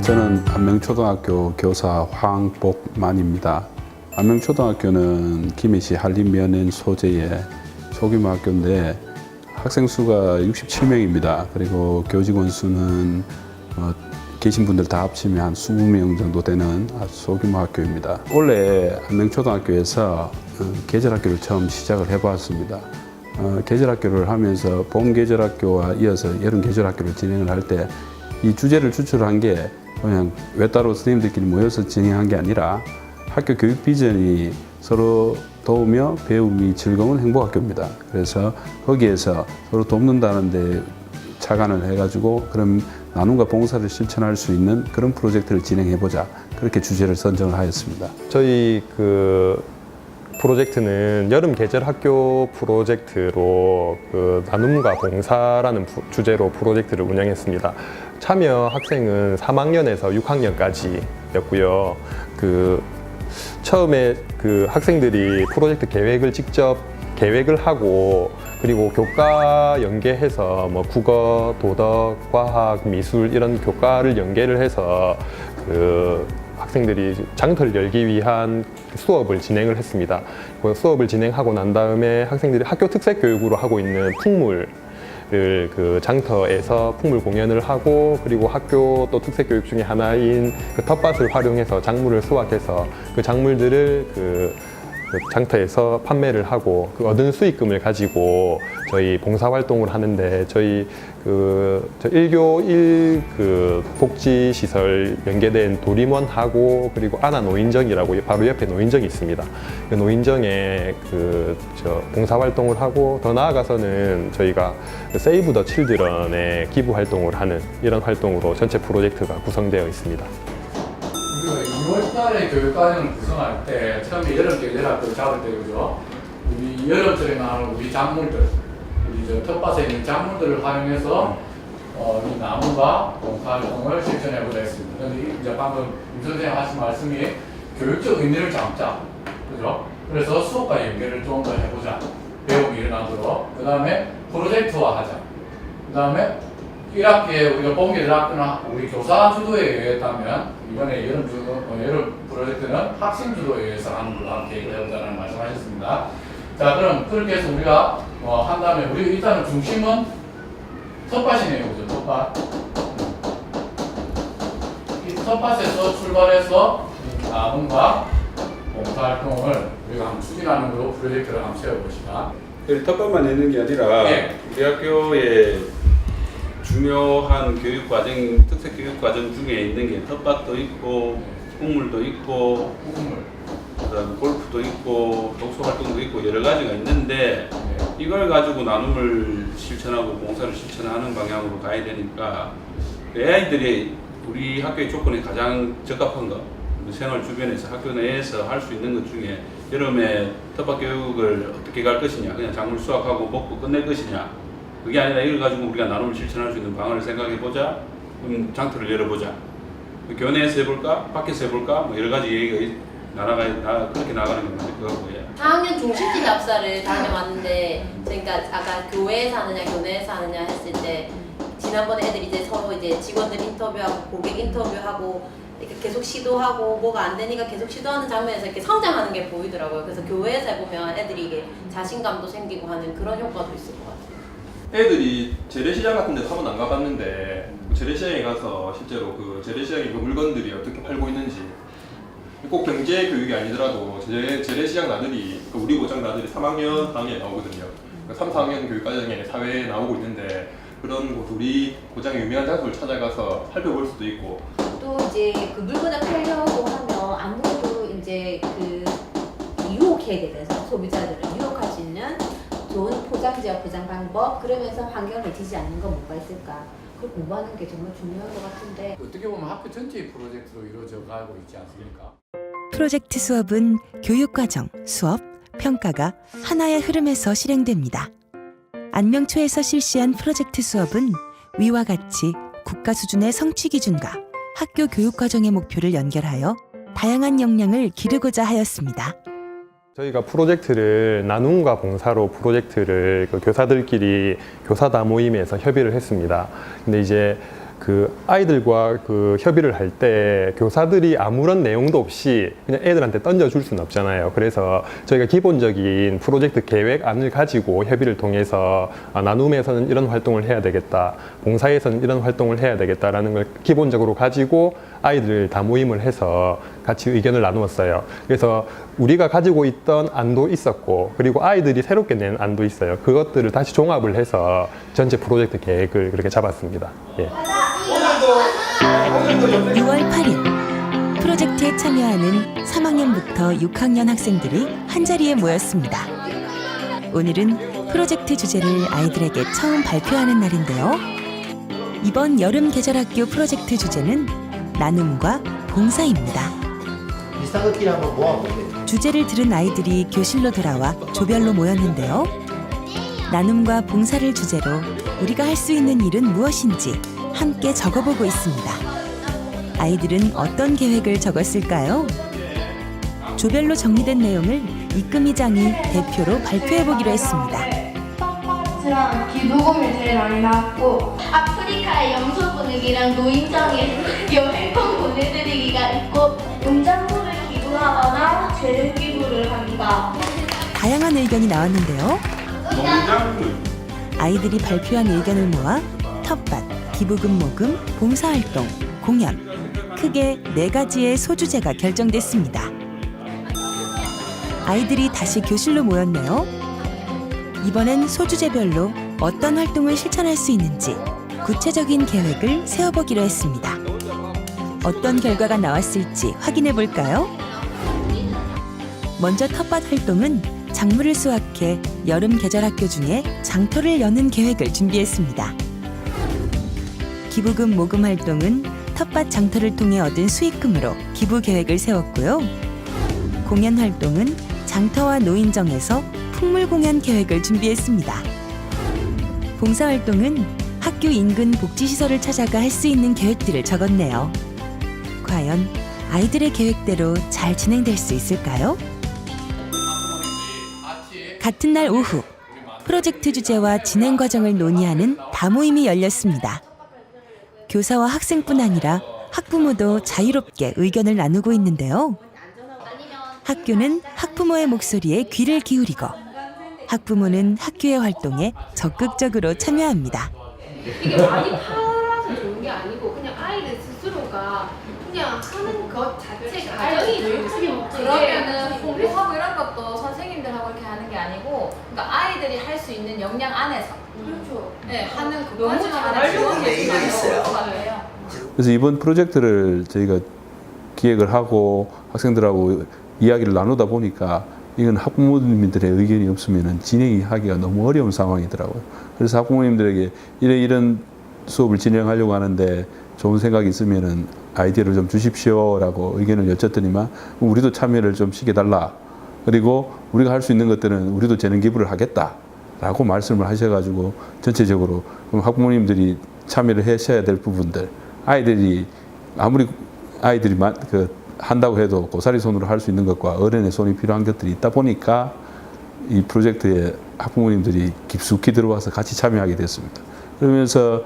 저는 안명초등학교 교사 황복만입니다. 안명초등학교는 김해시 한림면인 소재의 소규모 학교인데 학생 수가 67명입니다. 그리고 교직원 수는 계신 분들 다 합치면 한 20명 정도 되는 아주 소규모 학교입니다. 올해 안명초등학교에서 계절학교를 처음 시작을 해보았습니다. 계절학교를 하면서 봄 계절학교와 이어서 여름 계절학교를 진행을 할 때 이 주제를 추출한 게 그냥 외따로 선생님들끼리 모여서 진행한 게 아니라 학교 교육 비전이 서로 도우며 배움이 즐거운 행복학교입니다. 그래서 거기에서 서로 돕는다는 데 착안을 해가지고 그럼 나눔과 봉사를 실천할 수 있는 그런 프로젝트를 진행해보자. 그렇게 주제를 선정을 하였습니다. 저희 프로젝트는 여름 계절 학교 프로젝트로 나눔과 봉사라는 주제로 프로젝트를 운영했습니다. 참여 학생은 3학년에서 6학년까지였고요. 처음에 학생들이 프로젝트 계획을 직접 계획을 하고 그리고 교과 연계해서 국어, 도덕, 과학, 미술 이런 교과를 연계를 해서 학생들이 장터를 열기 위한 수업을 진행을 했습니다. 그 수업을 진행하고 난 다음에 학생들이 학교 특색 교육으로 하고 있는 풍물을 장터에서 풍물 공연을 하고 그리고 학교 또 특색 교육 중에 하나인 텃밭을 활용해서 작물을 수확해서 그 작물들을 장터에서 판매를 하고 얻은 수익금을 가지고 저희 봉사활동을 하는데 저희 1교 1 복지시설 연계된 도림원하고 그리고 아나 노인정이라고 바로 옆에 노인정이 있습니다. 그 노인정에 봉사활동을 하고 더 나아가서는 저희가 세이브 더 칠드런에 기부활동을 하는 이런 활동으로 전체 프로젝트가 구성되어 있습니다. 2월달에 교육과정을 구성할 때 처음에 여름 계절학교를 잡을 때 그죠? 우리 여름철에 나오는 우리 작물들, 우리 텃밭에 있는 작물들을 활용해서 이 나눔과 봉사활동을 실천해보자 했습니다. 그런데 이제 방금 임 선생님 하신 말씀이 교육적 의미를 담자, 그죠? 그래서 수업과 연계를 좀 더 해보자, 배움이 일어나도록. 그 다음에 프로젝트화하자. 그 다음에 1학기에 우리가 봄 계절학교는 우리 교사 주도에 의했다면 이번에 여름 프로젝트는 학생 주도에 의해서 하는 걸로 계획을 해보자는 말씀하셨습니다. 자, 그럼 그렇게 해서 우리가 한 다음에 우리 일단은 중심은 텃밭이네요, 그죠? 텃밭. 이 텃밭에서 출발해서 나눔과 봉사활동을 우리가 한번 추진하는 걸로 프로젝트를 한번 세워봅시다. 텃밭만 있는 게 아니라 네. 우리 학교에 중요한 교육과정, 특색 교육과정 중에 있는 게 텃밭도 있고 풍물도 있고 그다음에 골프도 있고 독서활동도 있고 여러 가지가 있는데 이걸 가지고 나눔을 실천하고 봉사를 실천하는 방향으로 가야 되니까 아이들이 우리 학교의 조건에 가장 적합한 것, 생활 주변에서 학교 내에서 할 수 있는 것 중에 여름에 텃밭 교육을 어떻게 갈 것이냐, 그냥 작물 수확하고 먹고 끝낼 것이냐, 그게 아니라 이걸 가지고 우리가 나눔을 실천할 수 있는 방안을 생각해보자. 그럼 장터를 열어보자. 교내에서 해볼까? 밖에서 해볼까? 여러 가지 얘기가 그렇게 나가는 게 맞을 것 같고요. 4학년 중식기 답사를 다녀왔는데 그러니까 아까 교회에서 하느냐 교내에서 하느냐 했을 때 지난번에 애들이 이제 서로 이제 직원들 인터뷰하고 고객 인터뷰하고 이렇게 계속 시도하고 뭐가 안 되니까 계속 시도하는 장면에서 이렇게 성장하는 게 보이더라고요. 그래서 교회에서 해보면 애들이 이게 자신감도 생기고 하는 그런 효과도 있을 것 같아요. 애들이 재래시장 같은 데서 한 번 안 가봤는데 재래시장에 가서 실제로 재래시장에 물건들이 어떻게 팔고 있는지 꼭 경제 교육이 아니더라도 재래시장 나들이 우리 고장 나들이 3학년, 4학년에 나오거든요. 3, 4학년 교육과정에 사회에 나오고 있는데 그런 곳 우리 고장의 유명한 장소를 찾아가서 살펴볼 수도 있고 또 이제 그 물건을 팔려고 하면 아무래도 이제 유혹해야 되면서 소비자들을 유혹할 수 있는 좋은 포장지와 포장 방법, 그러면서 환경을 해치지 않는 건 뭐가 있을까? 그걸 공부하는 게 정말 중요한 것 같은데 어떻게 보면 학교 전체의 프로젝트로 이루어져 가고 있지 않습니까? 프로젝트 수업은 교육과정, 수업, 평가가 하나의 흐름에서 실행됩니다. 안명초에서 실시한 프로젝트 수업은 위와 같이 국가 수준의 성취 기준과 학교 교육과정의 목표를 연결하여 다양한 역량을 기르고자 하였습니다. 저희가 프로젝트를 나눔과 봉사로 프로젝트를 교사들끼리 교사다 모임에서 협의를 했습니다. 근데 이제 그 아이들과 그 협의를 할 때 교사들이 아무런 내용도 없이 그냥 애들한테 던져줄 수는 없잖아요. 그래서 저희가 기본적인 프로젝트 계획안을 가지고 협의를 통해서 나눔에서는 이런 활동을 해야 되겠다, 봉사에서는 이런 활동을 해야 되겠다라는 걸 기본적으로 가지고 아이들 다 모임을 해서 같이 의견을 나누었어요. 그래서 우리가 가지고 있던 안도 있었고, 그리고 아이들이 새롭게 낸 안도 있어요. 그것들을 다시 종합을 해서 전체 프로젝트 계획을 그렇게 잡았습니다. 예. 6월 8일 프로젝트에 참여하는 3학년부터 6학년 학생들이 한자리에 모였습니다. 오늘은 프로젝트 주제를 아이들에게 처음 발표하는 날인데요. 이번 여름 계절학교 프로젝트 주제는 나눔과 봉사입니다. 비슷한 것끼리 한번 모아보세요. 주제를 들은 아이들이 교실로 돌아와 조별로 모였는데요. 나눔과 봉사를 주제로 우리가 할 수 있는 일은 무엇인지 함께 적어보고 있습니다. 아이들은 어떤 계획을 적었을까요? 조별로 정리된 내용을 이금희장이 대표로 발표해보기로 했습니다. 랑 기도금이 제일 많이 나왔고 아프리카의 염소 분위기랑 노인정에 여행권 보내드리기가 있고 농작물을 기부하거나 재능 기부를 합니다. 다양한 의견이 나왔는데요. 아이들이 발표한 의견을 모아 텃밭, 기부금 모금, 봉사활동, 공연 크게 4가지의 소주제가 결정됐습니다. 아이들이 다시 교실로 모였네요. 이번엔 소주제별로 어떤 활동을 실천할 수 있는지 구체적인 계획을 세워보기로 했습니다. 어떤 결과가 나왔을지 확인해 볼까요? 먼저 텃밭 활동은 작물을 수확해 여름 계절 학교 중에 장터를 여는 계획을 준비했습니다. 기부금 모금 활동은 텃밭 장터를 통해 얻은 수익금으로 기부 계획을 세웠고요. 공연 활동은 장터와 노인정에서 풍물 공연 계획을 준비했습니다. 봉사활동은 학교 인근 복지시설을 찾아가 할 수 있는 계획들을 적었네요. 과연 아이들의 계획대로 잘 진행될 수 있을까요? 같은 날 오후, 프로젝트 주제와 진행 과정을 논의하는 다모임이 열렸습니다. 교사와 학생뿐 아니라 학부모도 자유롭게 의견을 나누고 있는데요. 학교는 학부모의 목소리에 귀를 기울이고 학부모는 학교의 활동에 적극적으로 참여합니다. 이게 많이 팔아서 좋은 게 아니고 그냥 아이들 스스로가 그냥 하는 것 자체 과정이 좋지. 그러면은 공부하고 이런 것도 선생님들하고 이렇게 하는 게 아니고, 그러니까 아이들이 할 수 있는 역량 안에서 그렇죠. 네, 하는 너무 그까지만 잘하려고 얘기가 있어요. 것 같아요. 그래서 이번 프로젝트를 저희가 기획을 하고 학생들하고 이야기를 나누다 보니까 이건 학부모님들의 의견이 없으면 진행이 하기가 너무 어려운 상황이더라고요. 그래서 학부모님들에게 이런 수업을 진행하려고 하는데 좋은 생각이 있으면 아이디어를 좀 주십시오라고 의견을 여쭸더니만 우리도 참여를 좀 시켜달라. 그리고 우리가 할 수 있는 것들은 우리도 재능 기부를 하겠다라고 말씀을 하셔가지고 전체적으로 그럼 학부모님들이 참여를 하셔야 될 부분들, 아이들이 아무리 아이들이 한다고 해도 고사리 손으로 할 수 있는 것과 어른의 손이 필요한 것들이 있다 보니까 이 프로젝트에 학부모님들이 깊숙이 들어와서 같이 참여하게 됐습니다. 그러면서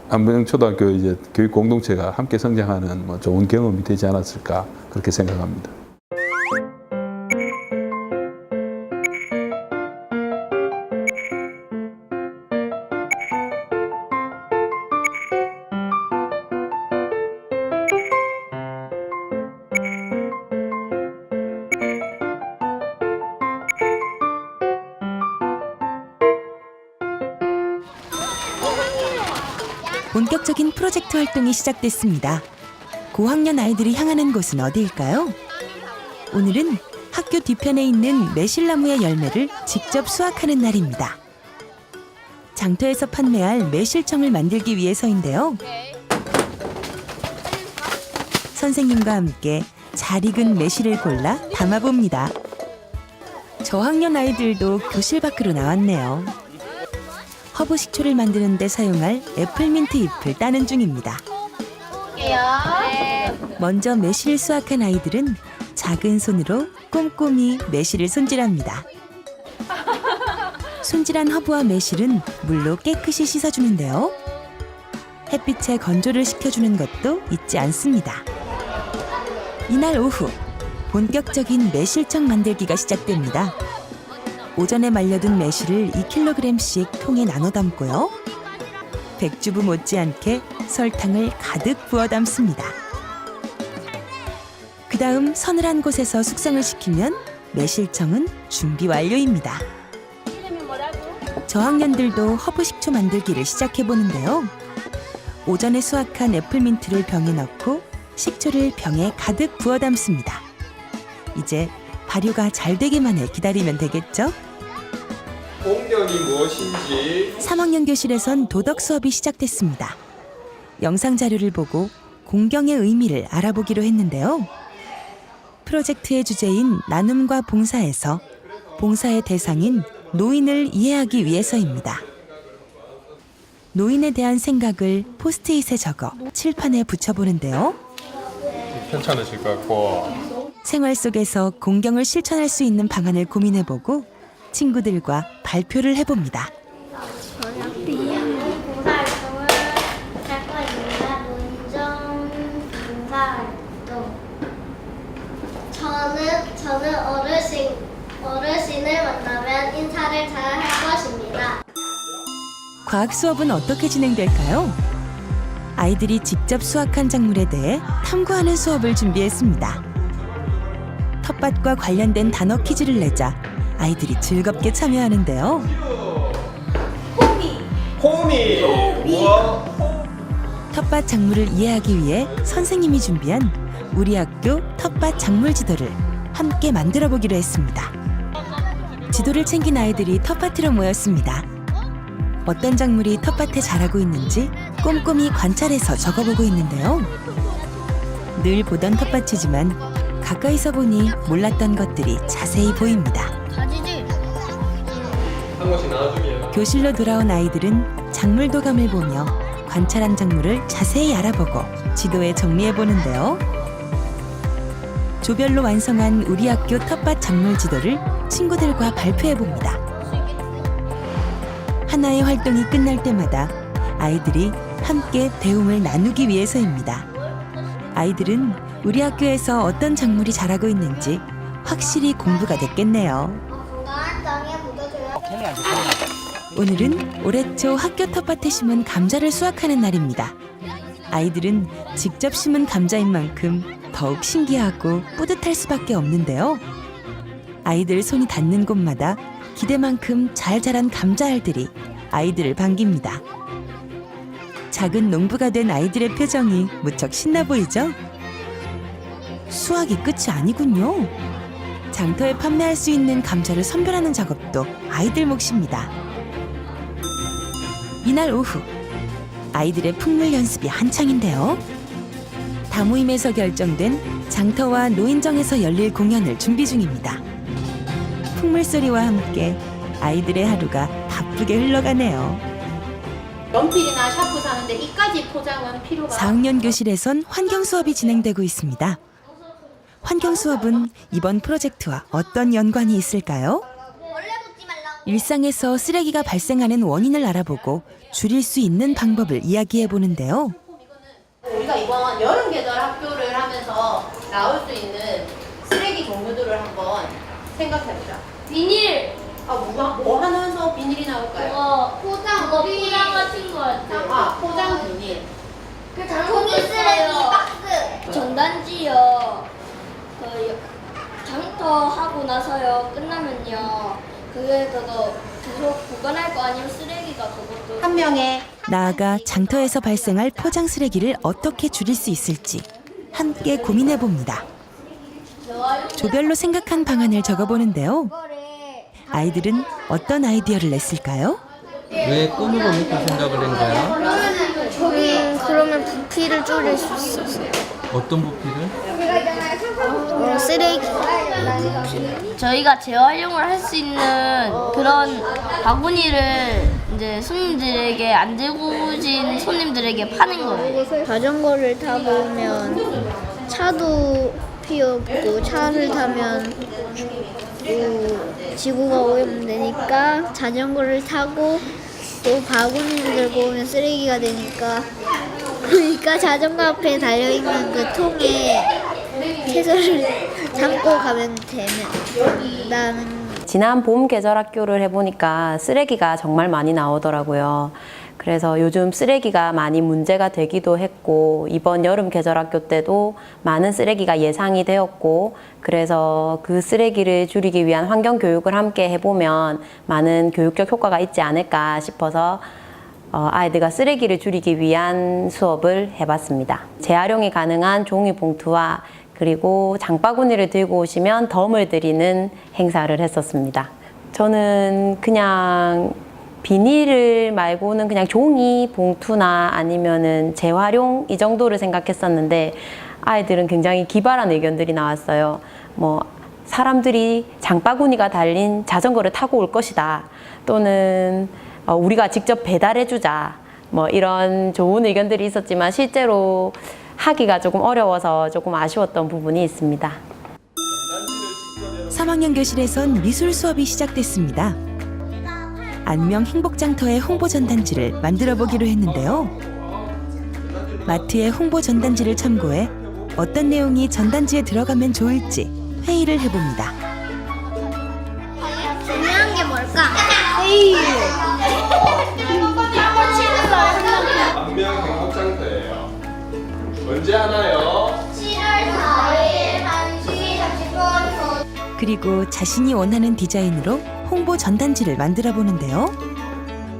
안명초등학교 이제 교육 공동체가 함께 성장하는 좋은 경험이 되지 않았을까 그렇게 생각합니다. 본격적인 프로젝트 활동이 시작됐습니다. 고학년 아이들이 향하는 곳은 어디일까요? 오늘은 학교 뒤편에 있는 매실나무의 열매를 직접 수확하는 날입니다. 장터에서 판매할 매실청을 만들기 위해서인데요. 선생님과 함께 잘 익은 매실을 골라 담아봅니다. 저학년 아이들도 교실 밖으로 나왔네요. 허브 식초를 만드는 데 사용할 애플민트 잎을 따는 중입니다. 먼저 매실을 수확한 아이들은 작은 손으로 꼼꼼히 매실을 손질합니다. 손질한 허브와 매실은 물로 깨끗이 씻어주는데요. 햇빛에 건조를 시켜주는 것도 잊지 않습니다. 이날 오후 본격적인 매실청 만들기가 시작됩니다. 오전에 말려둔 매실을 2kg씩 통에 나눠 담고요. 백주부 못지않게 설탕을 가득 부어 담습니다. 그 다음 서늘한 곳에서 숙성을 시키면 매실청은 준비 완료입니다. 저학년들도 허브 식초 만들기를 시작해 보는데요. 오전에 수확한 애플민트를 병에 넣고 식초를 병에 가득 부어 담습니다. 이제 발효가 잘 되기만 해 기다리면 되겠죠? 공경이 무엇인지 3학년 교실에선 도덕 수업이 시작됐습니다. 영상 자료를 보고 공경의 의미를 알아보기로 했는데요. 프로젝트의 주제인 나눔과 봉사에서 봉사의 대상인 노인을 이해하기 위해서입니다. 노인에 대한 생각을 포스트잇에 적어 칠판에 붙여보는데요. 괜찮으실 것 같고 생활 속에서 공경을 실천할 수 있는 방안을 고민해보고 친구들과 발표를 해봅니다. 봉사활동을 할 거입니다. 논정 봉사활동. 저는 어르신을 만나면 인사를 잘 할 것입니다. 과학 수업은 어떻게 진행될까요? 아이들이 직접 수확한 작물에 대해 탐구하는 수업을 준비했습니다. 텃밭과 관련된 단어 퀴즈를 내자 아이들이 즐겁게 참여하는데요. 호미 우와 텃밭 작물을 이해하기 위해 선생님이 준비한 우리 학교 텃밭 작물 지도를 함께 만들어 보기로 했습니다. 지도를 챙긴 아이들이 텃밭으로 모였습니다. 어떤 작물이 텃밭에 자라고 있는지 꼼꼼히 관찰해서 적어보고 있는데요. 늘 보던 텃밭이지만 가까이서 보니 몰랐던 것들이 자세히 보입니다. 한 곳씩 나눠주면 교실로 돌아온 아이들은 작물도감을 보며 관찰한 작물을 자세히 알아보고 지도에 정리해 보는데요. 조별로 완성한 우리 학교 텃밭 작물 지도를 친구들과 발표해 봅니다. 하나의 활동이 끝날 때마다 아이들이 함께 배움을 나누기 위해서입니다. 아이들은 우리 학교에서 어떤 작물이 자라고 있는지 확실히 공부가 됐겠네요. 건강한 땅에 묻어줘야 오늘은 올해 초 학교 텃밭에 심은 감자를 수확하는 날입니다. 아이들은 직접 심은 감자인 만큼 더욱 신기하고 뿌듯할 수밖에 없는데요. 아이들 손이 닿는 곳마다 기대만큼 잘 자란 감자알들이 아이들을 반깁니다. 작은 농부가 된 아이들의 표정이 무척 신나 보이죠? 수확이 끝이 아니군요. 장터에 판매할 수 있는 감자를 선별하는 작업도 아이들 몫입니다. 이날 오후 아이들의 풍물 연습이 한창인데요. 다모임에서 결정된 장터와 노인정에서 열릴 공연을 준비 중입니다. 풍물 소리와 함께 아이들의 하루가 바쁘게 흘러가네요. 연필이나 샤프 사는데 이까지 포장은 필요가 4학년 교실에선 환경 수업이 진행되고 있습니다. 환경 수업은 이번 프로젝트와 어떤 연관이 있을까요? 일상에서 쓰레기가 발생하는 원인을 알아보고 줄일 수 있는 방법을 이야기해 보는데요. 우리가 이번 여름 계절 학교를 하면서 나올 수 있는 쓰레기 종류들을 한번 생각해보자. 비닐, 뭐 하면서 비닐이 나올까요? 포장 같은 거 같아요. 포장 비닐. 그 종이 쓰레기 박스. 전단지요. 장터 하고 나서요. 끝나면요. 그게서도 계속 보관할 거 아니면 쓰레기가 그것도 한 명의 나아가 장터에서 발생할 포장 쓰레기를 어떻게 줄일 수 있을지 함께 고민해 봅니다. 조별로 생각한 방안을 적어보는데요. 아이들은 어떤 아이디어를 냈을까요? 왜 끈으로 묶을 생각을 한 거야? 그러면 부피를 줄일 수 있었어요. 어떤 부피를? 쓰레기. 저희가 재활용을 할 수 있는 그런 바구니를 이제 손님들에게 안 들고 오신 손님들에게 파는 거예요. 자전거를 타고 오면 차도 필요 없고 차를 타면 지구가 오염되니까 자전거를 타고 또 바구니를 들고 오면 쓰레기가 되니까 그러니까 자전거 앞에 달려있는 그 통에 채소를 담고 가면 된다는. 지난 봄 계절 학교를 해보니까 쓰레기가 정말 많이 나오더라고요. 그래서 요즘 쓰레기가 많이 문제가 되기도 했고, 이번 여름 계절 학교 때도 많은 쓰레기가 예상이 되었고, 그래서 그 쓰레기를 줄이기 위한 환경 교육을 함께 해보면 많은 교육적 효과가 있지 않을까 싶어서 아이들과 쓰레기를 줄이기 위한 수업을 해봤습니다. 재활용이 가능한 종이 봉투와 그리고 장바구니를 들고 오시면 덤을 드리는 행사를 했었습니다. 저는 그냥 비닐 말고는 그냥 종이 봉투나 아니면은 재활용 이 정도를 생각했었는데, 아이들은 굉장히 기발한 의견들이 나왔어요. 뭐 사람들이 장바구니가 달린 자전거를 타고 올 것이다, 또는 우리가 직접 배달해 주자, 뭐 이런 좋은 의견들이 있었지만 실제로 하기가 조금 어려워서 조금 아쉬웠던 부분이 있습니다. 3학년 교실에선 미술 수업이 시작됐습니다. 안명 행복장터의 홍보 전단지를 만들어 보기로 했는데요. 마트의 홍보 전단지를 참고해 어떤 내용이 전단지에 들어가면 좋을지 회의를 해봅니다. 중요한 게 뭘까? 안명 행복장터예요. 언제 하나요? 7월 4일 1시 30분. 그리고 자신이 원하는 디자인으로 홍보 전단지를 만들어 보는데요.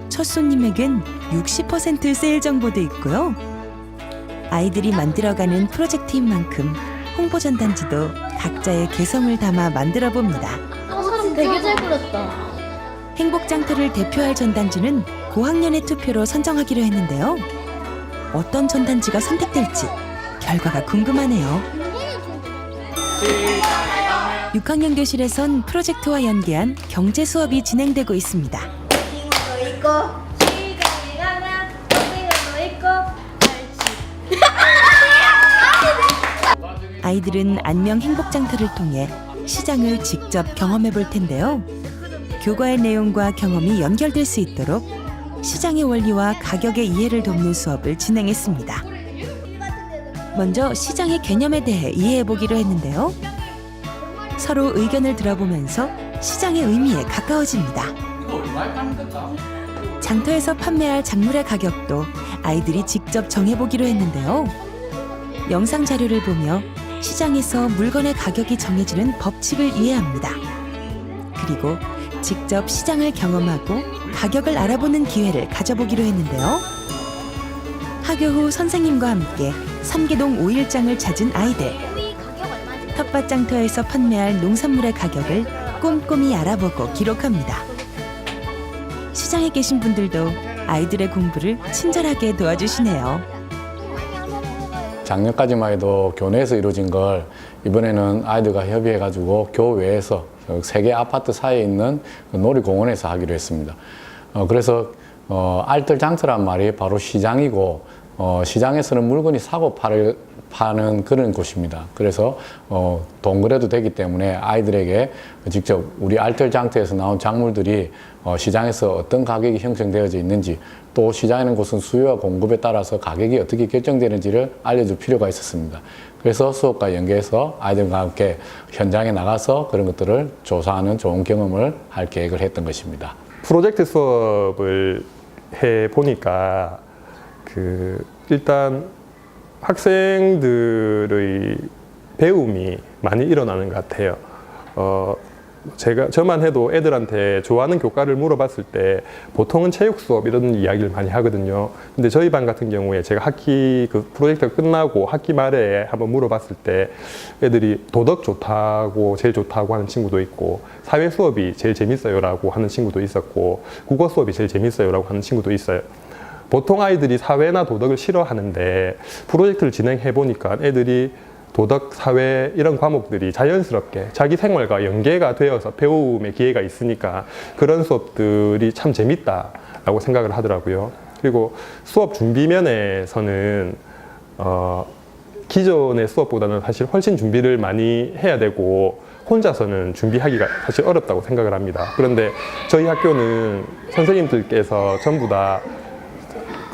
첫 손님에겐 60% 세일 정보도 있고요. 아이들이 만들어가는 프로젝트인 만큼 홍보 전단지도 각자의 개성을 담아 만들어 봅니다. 사람 되게 잘 그렸다. 행복장터를 대표할 전단지는 고학년의 투표로 선정하기로 했는데요. 어떤 전단지가 선택될지 결과가 궁금하네요. 6학년 교실에선 프로젝트와 연계한 경제 수업이 진행되고 있습니다. 잉어도 있고 시장에 가면 오징어도 있고 아이들은 안명 행복장터를 통해 시장을 직접 경험해 볼 텐데요. 교과의 내용과 경험이 연결될 수 있도록 시장의 원리와 가격의 이해를 돕는 수업을 진행했습니다. 먼저 시장의 개념에 대해 이해해 보기로 했는데요. 서로 의견을 들어보면서 시장의 의미에 가까워집니다. 이거 얼마에 파는 건가? 장터에서 판매할 작물의 가격도 아이들이 직접 정해보기로 했는데요. 영상 자료를 보며 시장에서 물건의 가격이 정해지는 법칙을 이해합니다. 그리고 직접 시장을 경험하고 가격을 알아보는 기회를 가져보기로 했는데요. 학교 후 선생님과 함께 삼계동 5일장을 찾은 아이들. 텃밭장터에서 판매할 농산물의 가격을 꼼꼼히 알아보고 기록합니다. 시장에 계신 분들도 아이들의 공부를 친절하게 도와주시네요. 작년까지만 해도 교내에서 이루어진 걸 이번에는 아이들과 협의해가지고 교외에서 3개 아파트 사이에 있는 놀이공원에서 하기로 했습니다. 그래서 알뜰장터란 말이 바로 시장이고, 시장에서는 물건이 사고 파는 그런 곳입니다. 그래서 동거래도 되기 때문에 아이들에게 직접 우리 알뜰장터에서 나온 작물들이 시장에서 어떤 가격이 형성되어져 있는지, 또 시장에 있는 곳은 수요와 공급에 따라서 가격이 어떻게 결정되는지를 알려줄 필요가 있었습니다. 그래서 수업과 연계해서 아이들과 함께 현장에 나가서 그런 것들을 조사하는 좋은 경험을 할 계획을 했던 것입니다. 프로젝트 수업을 해 보니까 일단 학생들의 배움이 많이 일어나는 것 같아요. 저만 해도 애들한테 좋아하는 교과를 물어봤을 때 보통은 체육 수업 이런 이야기를 많이 하거든요. 근데 저희 반 같은 경우에 제가 학기 프로젝트가 끝나고 학기 말에 한번 물어봤을 때 애들이 도덕 좋다고 제일 좋다고 하는 친구도 있고, 사회 수업이 제일 재밌어요라고 하는 친구도 있었고, 국어 수업이 제일 재밌어요라고 하는 친구도 있어요. 보통 아이들이 사회나 도덕을 싫어하는데 프로젝트를 진행해 보니까 애들이 도덕, 사회 이런 과목들이 자연스럽게 자기 생활과 연계가 되어서 배움의 기회가 있으니까 그런 수업들이 참 재밌다라고 생각을 하더라고요. 그리고 수업 준비 면에서는 기존의 수업보다는 사실 훨씬 준비를 많이 해야 되고 혼자서는 준비하기가 사실 어렵다고 생각을 합니다. 그런데 저희 학교는 선생님들께서 전부 다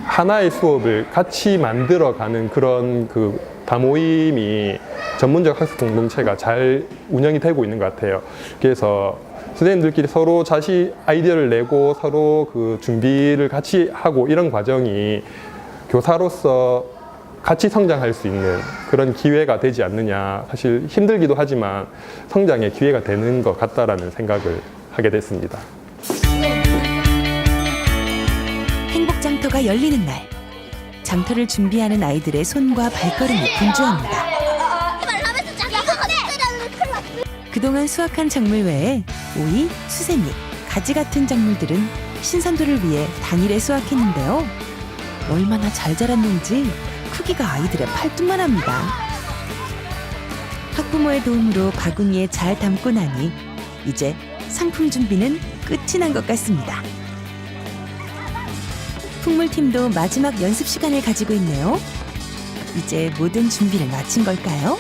하나의 수업을 같이 만들어가는 그런 그 다모임이 전문적 학습 공동체가 잘 운영이 되고 있는 것 같아요. 그래서 선생님들끼리 서로 자시 아이디어를 내고 서로 그 준비를 같이 하고 이런 과정이 교사로서 같이 성장할 수 있는 그런 기회가 되지 않느냐. 사실 힘들기도 하지만 성장의 기회가 되는 것 같다라는 생각을 하게 됐습니다. 행복장터가 열리는 날, 장터를 준비하는 아이들의 손과 발걸음이 분주합니다. 그동안 수확한 작물 외에 오이, 수세미, 가지 같은 작물들은 신선도를 위해 당일에 수확했는데요. 얼마나 잘 자랐는지 크기가 아이들의 팔뚝만 합니다. 학부모의 도움으로 바구니에 잘 담고 나니 이제 상품 준비는 끝이 난 것 같습니다. 풍물팀도 마지막 연습 시간을 가지고 있네요. 이제 모든 준비를 마친 걸까요?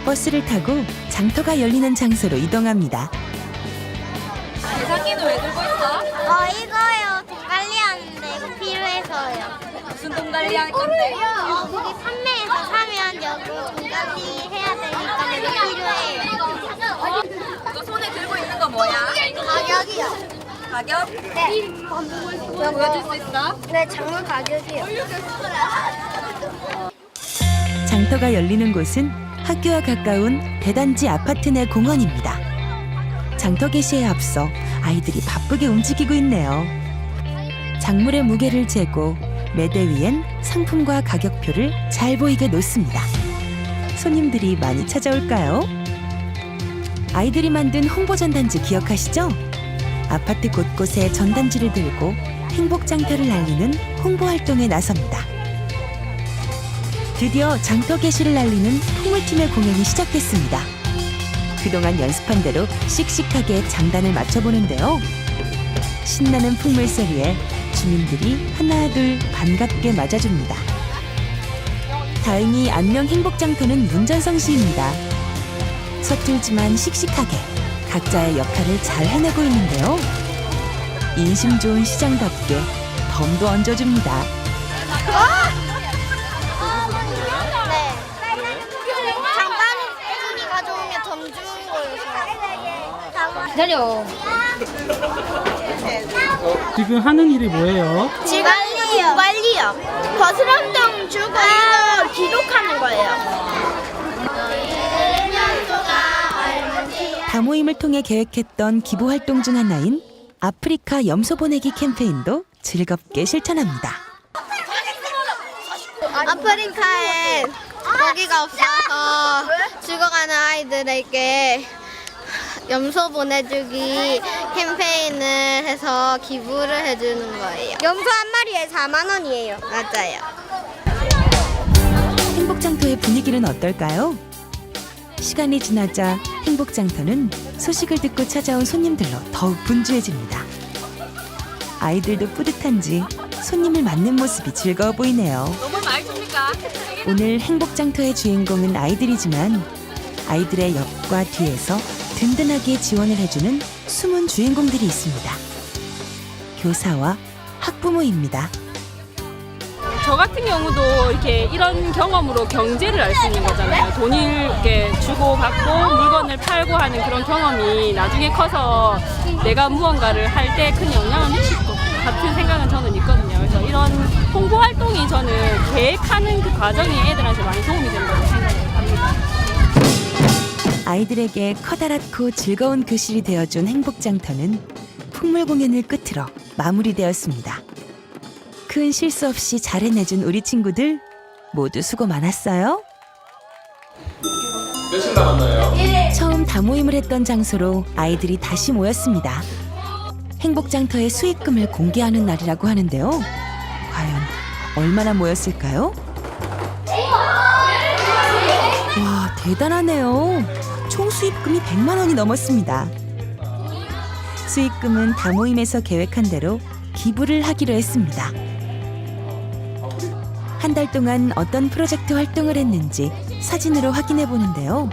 버스를 타고 장터가 열리는 장소로 이동합니다. 계산기는 왜 들고 있어? 이거요. 돈 관리하는데 이거 필요해서요. 무슨 돈 관리할 건데? 거기 판매해서 사면 여기 돈 관리해야 되니까 이거 필요해요. 이거 손에 들고 있는 거 뭐야? 가격이요. 가격? 네. 보여줄 수 있어? 네, 작물 가격이요. 장터가 열리는 곳은 학교와 가까운 대단지 아파트 내 공원입니다. 장터 개시에 앞서 아이들이 바쁘게 움직이고 있네요. 작물의 무게를 재고 매대 위엔 상품과 가격표를 잘 보이게 놓습니다. 손님들이 많이 찾아올까요? 아이들이 만든 홍보 전단지 기억하시죠? 아파트 곳곳에 전단지를 들고 행복장터를 알리는 홍보 활동에 나섭니다. 드디어 장터 개시를 알리는 풍물팀의 공연이 시작됐습니다. 그동안 연습한 대로 씩씩하게 장단을 맞춰보는데요. 신나는 풍물 소리에 주민들이 하나둘 반갑게 맞아줍니다. 다행히 안녕 행복장터는 문전성시입니다. 서툴지만 씩씩하게 각자의 역할을 잘 해내고 있는데요. 인심 좋은 시장답게 덤도 얹어줍니다. 네. 장바구니 가져오면 덤 주는 거예요. 기다려. 지금 하는 일이 뭐예요? 관리요. 거스름돈 주고 이거 기록하는 거예요. 다모임을 통해 계획했던 기부 활동 중 하나인 아프리카 염소 보내기 캠페인도 즐겁게 실천합니다. 아프리카에 먹이가 없어서 죽어가는 아이들에게 염소 보내주기 캠페인을 해서 기부를 해주는 거예요. 염소 한 마리에 4만 원이에요. 맞아요. 행복장터의 분위기는 어떨까요? 시간이 지나자 행복장터는 소식을 듣고 찾아온 손님들로 더욱 분주해집니다. 아이들도 뿌듯한지 손님을 맞는 모습이 즐거워 보이네요. 너무 많이 줍니까? 오늘 행복장터의 주인공은 아이들이지만 아이들의 옆과 뒤에서 든든하게 지원을 해주는 숨은 주인공들이 있습니다. 교사와 학부모입니다. 저 같은 경우도 이렇게 이런 경험으로 경제를 알 수 있는 거잖아요. 돈을 이렇게 주고 받고 물건을 팔고 하는 그런 경험이 나중에 커서 내가 무언가를 할 때 큰 영향을 미칠 것 같은 생각은 저는 있거든요. 그래서 이런 홍보 활동이 저는 계획하는 그 과정이 애들한테 많이 도움이 된다고 생각을 합니다. 아이들에게 커다랗고 즐거운 교실이 되어준 행복장터는 풍물 공연을 끝으로 마무리되었습니다. 큰 실수 없이 잘 해내준 우리 친구들 모두 수고 많았어요. 며칠 남았나요? 처음 다모임을 했던 장소로 아이들이 다시 모였습니다. 행복장터의 수익금을 공개하는 날이라고 하는데요. 과연 얼마나 모였을까요? 와, 대단하네요. 총 수익금이 100만 원이 넘었습니다. 수익금은 다모임에서 계획한 대로 기부를 하기로 했습니다. 한 달 동안 어떤 프로젝트 활동을 했는지 사진으로 확인해 보는데요.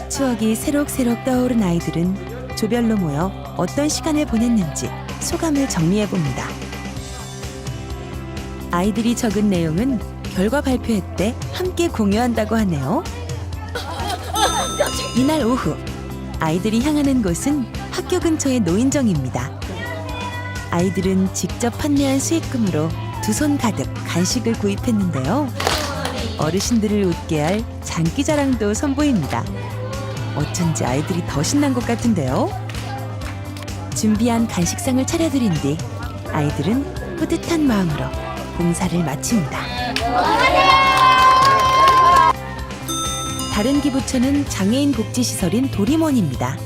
추억이 새록새록 떠오른 아이들은 조별로 모여 어떤 시간을 보냈는지 소감을 정리해 봅니다. 아이들이 적은 내용은 결과 발표회 때 함께 공유한다고 하네요. 이날 오후 아이들이 향하는 곳은 학교 근처의 노인정입니다. 아이들은 직접 판매한 수익금으로 두 손 가득 간식을 구입했는데요. 어르신들을 웃게 할 장기자랑도 선보입니다. 어쩐지 아이들이 더 신난 것 같은데요. 준비한 간식상을 차려드린 뒤 아이들은 뿌듯한 마음으로 봉사를 마칩니다. 다른 기부처는 장애인 복지시설인 도리몬입니다.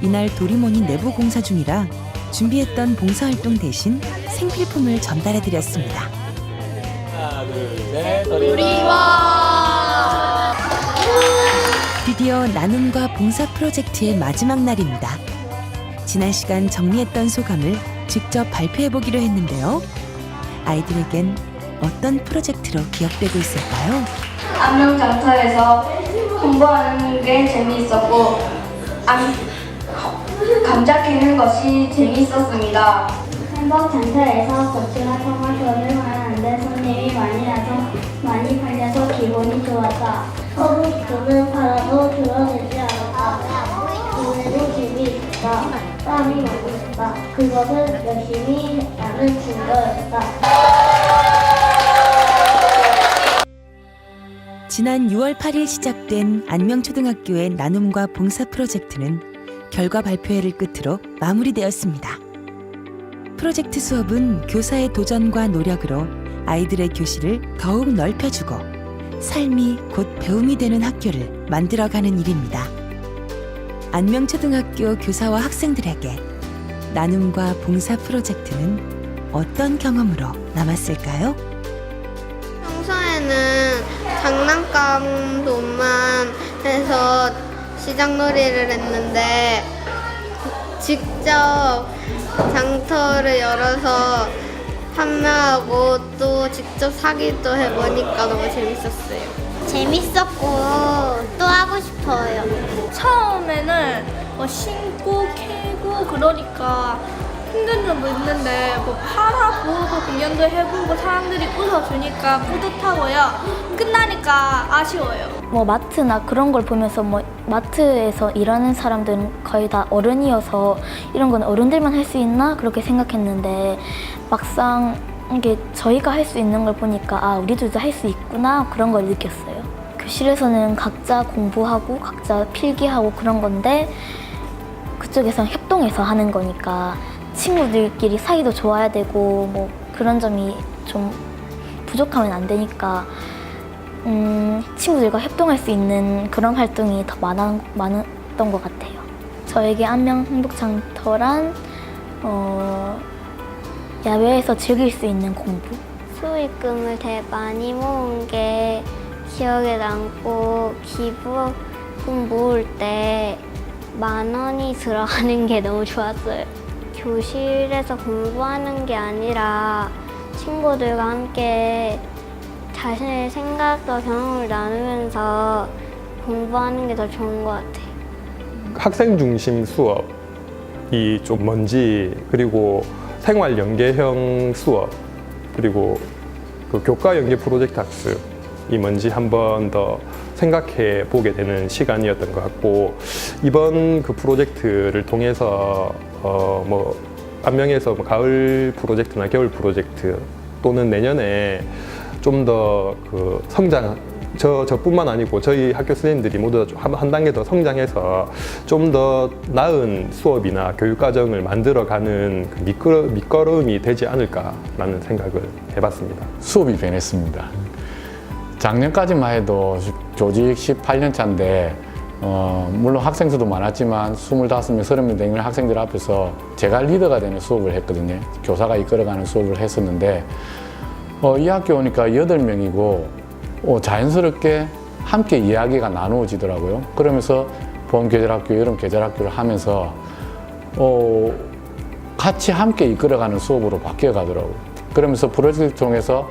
이날 도리몬이 내부 공사 중이라 준비했던 봉사활동 대신 생필품을 전달해드렸습니다. 하나, 둘, 셋. 드디어 나눔과 봉사 프로젝트의 마지막 날입니다. 지난 시간 정리했던 소감을 직접 발표해보기로 했는데요. 아이들에겐 어떤 프로젝트로 기억되고 있을까요? 안면장터에서 공부하는 게 재미있었고 감자 캐는 것이 재미있었습니다. 행복장터에서 곱창과 토마토를 하는데 손님이 많이 팔려서 기분이 좋았다. 돈을 팔아도 줄어들지 않았다. 오늘도 재미있었다. 땀이 많았다. 그것을 열심히 하는 증거였다. 지난 6월 8일 시작된 안명초등학교의 나눔과 봉사 프로젝트는 결과 발표회를 끝으로 마무리되었습니다. 프로젝트 수업은 교사의 도전과 노력으로 아이들의 교실을 더욱 넓혀주고 삶이 곧 배움이 되는 학교를 만들어가는 일입니다. 안명초등학교 교사와 학생들에게 나눔과 봉사 프로젝트는 어떤 경험으로 남았을까요? 평소에는 장난감 돈만 해서 시장놀이를 했는데 직접 장터를 열어서 판매하고 또 직접 사기도 해보니까 너무 재밌었어요. 재밌었고 또 하고 싶어요. 처음에는 신고 캐고 그러니까 힘든 점도 있는데 팔아보고 공연도 해보고 사람들이 웃어주니까 뿌듯하고요. 끝나니까 아쉬워요. 마트나 그런 걸 보면서 마트에서 일하는 사람들은 거의 다 어른이어서 이런 건 어른들만 할 수 있나 그렇게 생각했는데 막상 이게 저희가 할 수 있는 걸 보니까 우리들도 할 수 있구나 그런 걸 느꼈어요. 교실에서는 각자 공부하고 각자 필기하고 그런 건데 그쪽에서는 협동해서 하는 거니까 친구들끼리 사이도 좋아야 되고 그런 점이 좀 부족하면 안 되니까 친구들과 협동할 수 있는 그런 활동이 더 많았던 것 같아요. 저에게 안명 행복장터란 야외에서 즐길 수 있는 공부. 수익금을 되게 많이 모은 게 기억에 남고 기부금 모을 때 10,000원이 들어가는 게 너무 좋았어요. 교실에서 공부하는 게 아니라 친구들과 함께 자신의 생각과 경험을 나누면서 공부하는 게 더 좋은 것 같아요. 학생 중심 수업이 좀 뭔지, 그리고 생활 연계형 수업, 그리고 그 교과 연계 프로젝트 학습이 뭔지 한 번 더 생각해 보게 되는 시간이었던 것 같고, 이번 그 프로젝트를 통해서 안명에서 가을 프로젝트나 겨울 프로젝트 또는 내년에 좀 더 그 성장, 저뿐만 아니고 저희 학교 선생님들이 모두 한 단계 더 성장해서 좀 더 나은 수업이나 교육과정을 만들어가는 그 밑거름이 되지 않을까라는 생각을 해봤습니다. 수업이 변했습니다. 작년까지만 해도 조직 18년 차인데 물론 학생 수도 많았지만 25명, 30명 되는 학생들 앞에서 제가 리더가 되는 수업을 했거든요. 교사가 이끌어가는 수업을 했었는데 이 학교 오니까 8명이고 자연스럽게 함께 이야기가 나누어지더라고요. 그러면서 봄 계절학교, 여름 계절학교를 하면서 같이 함께 이끌어가는 수업으로 바뀌어 가더라고요. 그러면서 프로젝트를 통해서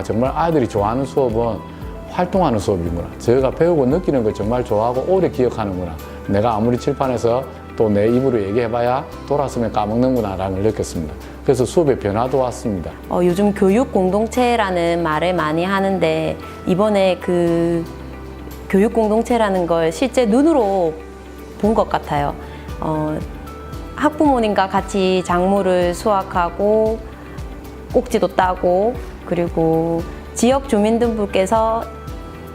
정말 아이들이 좋아하는 수업은 활동하는 수업이구나. 저희가 배우고 느끼는 걸 정말 좋아하고 오래 기억하는구나. 내가 아무리 칠판에서 또 내 입으로 얘기해봐야 돌아서면 까먹는구나 라는 걸 느꼈습니다. 그래서 수업에 변화도 왔습니다. 요즘 교육 공동체라는 말을 많이 하는데 이번에 그 교육 공동체라는 걸 실제 눈으로 본 것 같아요. 학부모님과 같이 작물을 수확하고 꼭지도 따고 그리고 지역 주민분께서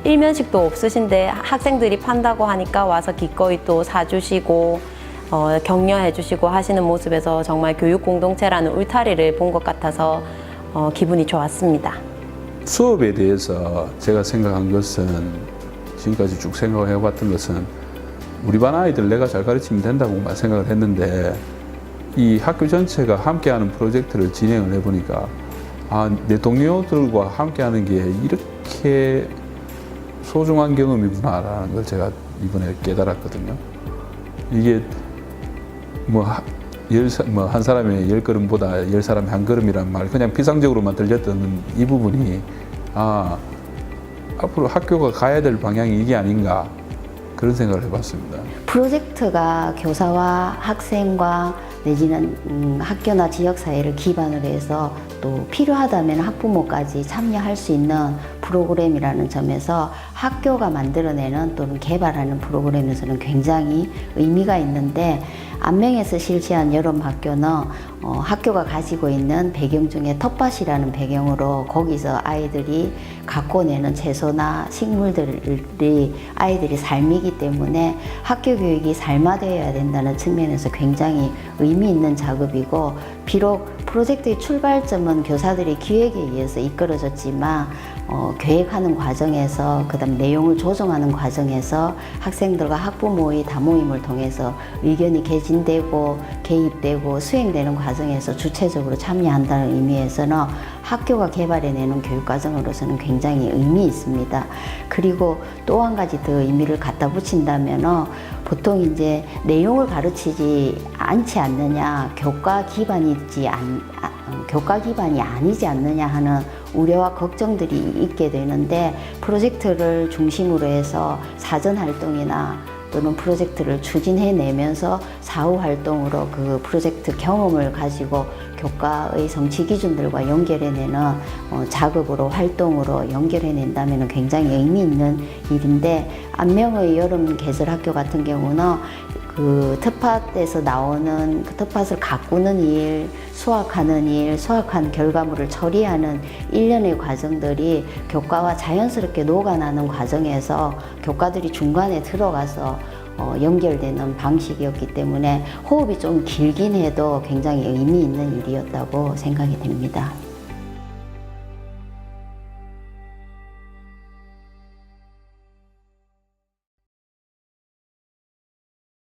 일면식도 없으신데 학생들이 판다고 하니까 와서 기꺼이 또 사주시고 격려해 주시고 하시는 모습에서 정말 교육 공동체라는 울타리를 본 것 같아서 기분이 좋았습니다. 수업에 대해서 제가 생각한 것은 지금까지 쭉 생각해 봤던 것은 우리 반 아이들 내가 잘 가르치면 된다고만 생각을 했는데 이 학교 전체가 함께하는 프로젝트를 진행을 해보니까 내 동료들과 함께하는 게 이렇게 소중한 경험이구나라는 걸 제가 이번에 깨달았거든요. 이게 한 사람의 10걸음보다 10사람의 한 걸음이란 말 그냥 피상적으로만 들렸던 이 부분이 앞으로 학교가 가야 될 방향이 이게 아닌가 그런 생각을 해봤습니다. 프로젝트가 교사와 학생과 내지는 학교나 지역사회를 기반으로 해서 또 필요하다면 학부모까지 참여할 수 있는 프로그램이라는 점에서 학교가 만들어내는 또는 개발하는 프로그램에서는 굉장히 의미가 있는데 안명에서 실시한 여름학교는 학교가 가지고 있는 배경 중에 텃밭이라는 배경으로 거기서 아이들이 갖고 내는 채소나 식물들이 아이들이 삶이기 때문에 학교 교육이 삶화되어야 된다는 측면에서 굉장히 의미 있는 작업이고 비록 프로젝트의 출발점은 교사들의 기획에 의해서 이끌어졌지만 계획하는 과정에서 그다음 내용을 조정하는 과정에서 학생들과 학부모의 다모임을 통해서 의견이 개진되고 개입되고 수행되는 과정에서 주체적으로 참여한다는 의미에서는 학교가 개발해내는 교육과정으로서는 굉장히 의미 있습니다. 그리고 또 한 가지 더 의미를 갖다 붙인다면 보통 이제 내용을 가르치지 않지 않느냐, 교과 기반이 아니지 않느냐 하는 우려와 걱정들이 있게 되는데 프로젝트를 중심으로 해서 사전 활동이나 또는 프로젝트를 추진해내면서 사후 활동으로 그 프로젝트 경험을 가지고 교과의 성취 기준들과 연결해내는 작업으로 활동으로 연결해낸다면 굉장히 의미 있는 일인데 안명의 여름 계절학교 같은 경우는 그 텃밭에서 나오는 그 텃밭을 가꾸는 일, 수확하는 일, 수확한 결과물을 처리하는 일련의 과정들이 교과와 자연스럽게 녹아나는 과정에서 교과들이 중간에 들어가서 연결되는 방식이었기 때문에 호흡이 좀 길긴 해도 굉장히 의미 있는 일이었다고 생각이 됩니다.